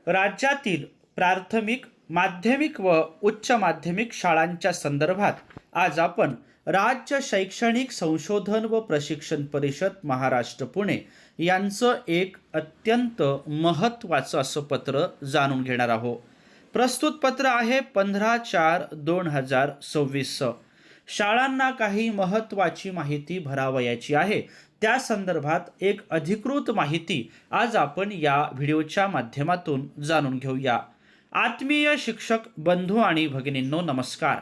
राज्यातील प्राथमिक, माध्यमिक व उच्च माध्यमिक शाळांच्या संदर्भात आज आपण राज्य शैक्षणिक संशोधन व प्रशिक्षण परिषद महाराष्ट्र पुणे यांचं एक अत्यंत महत्त्वाचं असं पत्र जाणून घेणार आहोत. प्रस्तुत पत्र आहे 15/4/2026. शाळांना काही महत्त्वाची माहिती भरावयाची आहे. त्या संदर्भात एक अधिकृत माहिती आज आपण या व्हिडिओच्या माध्यमातून जाणून घेऊया. आत्मीय शिक्षक बंधू आणि भगिनींनो, नमस्कार.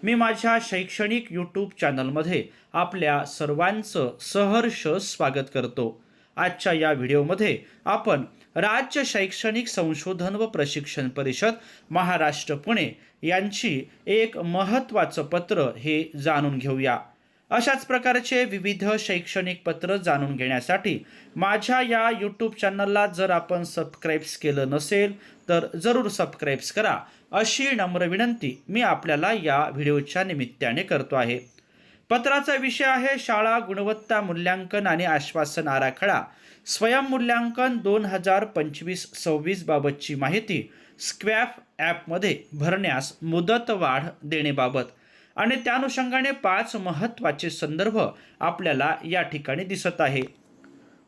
मी माझ्या शैक्षणिक यूट्यूब चॅनलमध्ये आपल्या सर्वांचं सहर्ष स्वागत करतो. आजच्या या व्हिडिओमध्ये आपण राज्य शैक्षणिक संशोधन व प्रशिक्षण परिषद महाराष्ट्र पुणे यांची एक महत्त्वाचं पत्र हे जाणून घेऊया. अशाच प्रकारचे विविध शैक्षणिक पत्र जाणून घेण्यासाठी माझ्या या यूट्यूब चॅनलला जर आपण सबस्क्राईब्स केलं नसेल तर जरूर सबस्क्राईब्स करा, अशी नम्र विनंती मी आपल्याला या व्हिडिओच्या निमित्ताने करतो आहे. पत्राचा विषय आहे शाळा गुणवत्ता मूल्यांकन आणि आश्वासन आराखडा स्वयंमूल्यांकन 2025-26 बाबतची माहिती स्क्वॅप ॲपमध्ये भरण्यास मुदतवाढ देण्याबाबत आणि त्या अनुषंगाने 5 महत्त्वाचे संदर्भ आपल्याला या ठिकाणी दिसत आहे.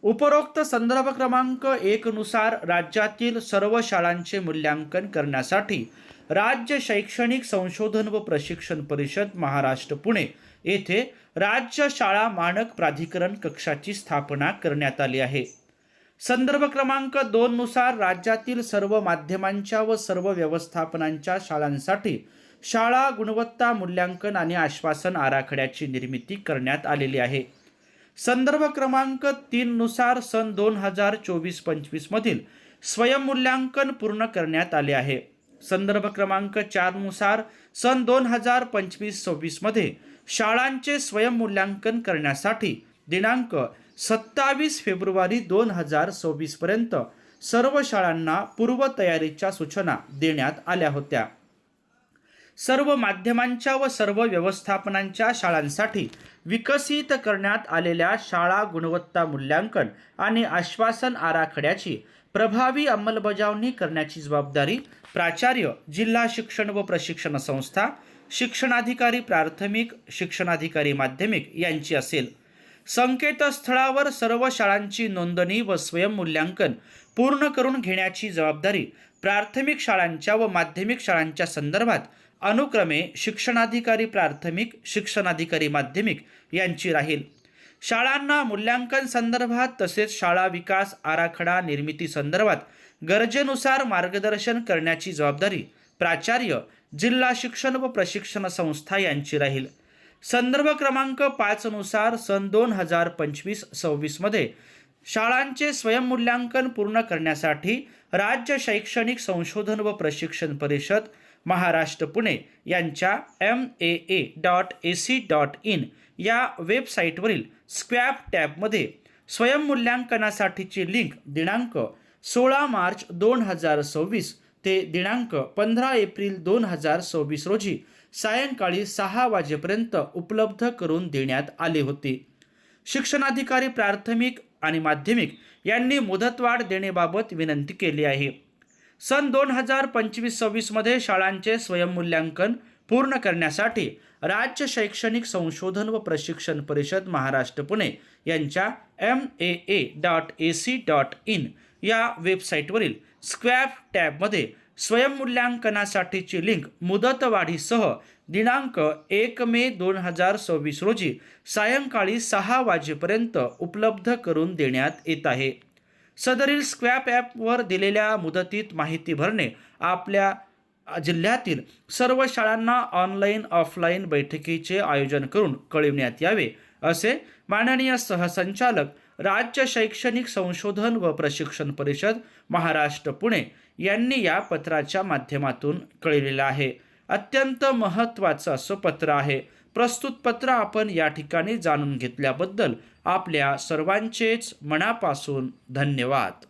उपरोक्त संदर्भ क्रमांक 1 नुसार राज्यातील सर्व शाळांचे मूल्यांकन करण्यासाठी राज्य शैक्षणिक संशोधन व प्रशिक्षण परिषद महाराष्ट्र पुणे येथे राज्य शाळा मानक प्राधिकरण कक्षाची स्थापना करण्यात आली आहे. संदर्भ क्रमांक 2 नुसार राज्यातील सर्व माध्यमांच्या व सर्व व्यवस्थापनांच्या शाळांसाठी शाळा गुणवत्ता मूल्यांकन आणि आश्वासन आराखड्याची निर्मिती करण्यात आलेली आहे. संदर्भ क्रमांक 3 नुसार सन 2024-25 मधील स्वयंमूल्यांकन पूर्ण करण्यात आले आहे. संदर्भ क्रमांक 4 नुसार सन 2025-26 मध्ये शाळांचे स्वयंमूल्यांकन करण्यासाठी दिनांक 27 फेब्रुवारी 2026 पर्यंत सर्व शाळांना पूर्वतयारीच्या सूचना देण्यात आल्या होत्या. सर्व माध्यमांच्या व सर्व व्यवस्थापनांच्या शाळांसाठी विकसित करण्यात आलेल्या शाळा गुणवत्ता मूल्यांकन आणि आश्वासन आराखड्याची प्रभावी अंमलबजावणी करण्याची जबाबदारी प्राचार्य, जिल्हा शिक्षण व प्रशिक्षण संस्था, शिक्षणाधिकारी प्राथमिक, शिक्षणाधिकारी माध्यमिक यांची असेल. संकेतस्थळावर सर्व शाळांची नोंदणी व स्वयंमूल्यांकन पूर्ण करून घेण्याची जबाबदारी प्राथमिक शाळांच्या व माध्यमिक शाळांच्या संदर्भात अनुक्रमे शिक्षणाधिकारी प्राथमिक, शिक्षणाधिकारी माध्यमिक यांची राहील. शाळांना मूल्यांकन संदर्भात तसेच शाळा विकास आराखडा निर्मिती संदर्भात गरजेनुसार मार्गदर्शन करण्याची जबाबदारी प्राचार्य, जिल्हा शिक्षण व प्रशिक्षण संस्था यांची राहील. संदर्भ क्रमांक 5 नुसार सन 2025-26 मध्ये शाळांचे स्वयंमूल्यांकन पूर्ण करण्यासाठी राज्य शैक्षणिक संशोधन व प्रशिक्षण परिषद महाराष्ट्र पुणे यांच्या maa.ac.in या वेबसाईटवरील स्क्वॅप टॅबमध्ये स्वयंमूल्यांकनासाठीची लिंक दिनांक 16 मार्च 2026 ते दिनांक 15 एप्रिल 2026 रोजी सायंकाळी 6 वाजेपर्यंत उपलब्ध करून देण्यात आले होते. शिक्षणाधिकारी प्राथमिक आणि माध्यमिक यांनी मुदतवाढ देण्याबाबत विनंती केली आहे. सन 2025-26 मध्ये शाळांचे स्वयंमूल्यांकन पूर्ण करण्यासाठी राज्य शैक्षणिक संशोधन व प्रशिक्षण परिषद महाराष्ट्र पुणे यांच्या maa.ac.in या वेबसाईटवरील स्क्वॅप टॅबमध्ये स्वयंमूल्यांकनासाठीची लिंक मुदतवाढीसह दिनांक 1 मे 2026 रोजी सायंकाळी 6 वाजेपर्यंत उपलब्ध करून देण्यात येत आहे. सदरील स्क्वॅप ॲपवर दिलेल्या मुदतीत माहिती भरणे आपल्या जिल्ह्यातील सर्व शाळांना ऑनलाईन ऑफलाईन बैठकीचे आयोजन करून कळविण्यात यावे, असे माननीय सहसंचालक राज्य शैक्षणिक संशोधन व प्रशिक्षण परिषद महाराष्ट्र पुणे यांनी या पत्राच्या माध्यमातून कळविलेलं आहे. अत्यंत महत्त्वाचं असं पत्र आहे. प्रस्तुत पत्र आपण या ठिकाणी जाणून घेतल्याबद्दल आपल्या सर्वांचेच मनापासून धन्यवाद.